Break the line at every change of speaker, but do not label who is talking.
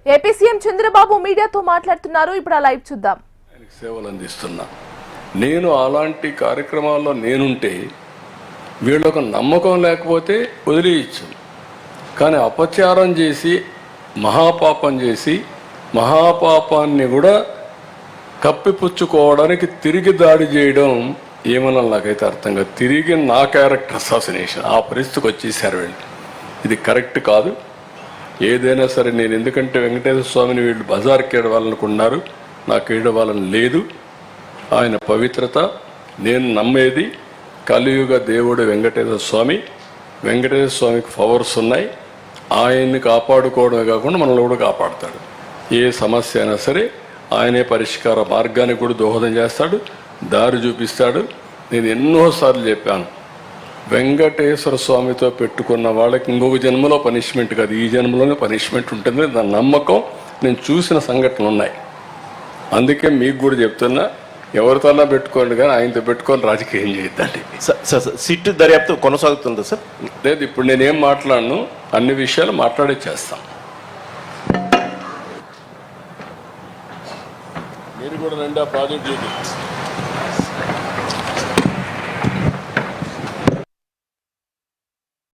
AP CM Chandrababu మీడియాతో మాట్లాడుతున్నారు. ఇప్పుడు ఆ లైవ్ చూద్దాం.
సేవలు అందిస్తున్నా నేను అలాంటి కార్యక్రమాల్లో నేనుంటే వీళ్ళకు నమ్మకం లేకపోతే వదిలేయచ్చు. కానీ అపచారం చేసి మహాపాపం చేసి మహాపాపాన్ని కూడా కప్పిపుచ్చుకోవడానికి తిరిగి దాడి చేయడం ఏమన్నా నాకైతే అర్థం కాదు. తిరిగి నా క్యారెక్టర్ అసాసినేషన్ ఆ పరిస్థితికి వచ్చేసారు వీళ్ళు. ఇది కరెక్ట్ కాదు. ఏదైనా సరే నేను ఎందుకంటే వెంకటేశ్వర స్వామిని వీళ్ళు బజార్కి ఏడవాలనుకున్నారు, నాకు ఏడవాలని లేదు. ఆయన పవిత్రత నేను నమ్మేది కలియుగ దేవుడు వెంకటేశ్వర స్వామి. వెంకటేశ్వర స్వామికి పవర్స్ ఉన్నాయి. ఆయన్ని కాపాడుకోవడమే కాకుండా మనల్ని కూడా కాపాడుతాడు. ఏ సమస్య అయినా సరే ఆయనే పరిష్కార మార్గానికి కూడా దోహదం చేస్తాడు, దారి చూపిస్తాడు. నేను ఎన్నోసార్లు చెప్పాను, వెంకటేశ్వర స్వామితో పెట్టుకున్న వాళ్ళకి ఇంకొక జన్మలో పనిష్మెంట్ కాదు, ఈ జన్మలోనే పనిష్మెంట్ ఉంటుంది. దాని నమ్మకం నేను చూసిన సంఘటనలు ఉన్నాయి. అందుకే మీకు కూడా చెప్తున్నా, ఎవరితోనా పెట్టుకోండి కానీ ఆయనతో పెట్టుకొని రాజకీయం చేయొద్దండి.
సిట్ దర్యాప్తు కొనసాగుతుందా సార్?
లేదు, ఇప్పుడు నేనేం మాట్లాడను, అన్ని విషయాలు మాట్లాడే చేస్తాం. మీరు కూడా రండి, ఆ ప్రాజెక్ట్ చేయండి.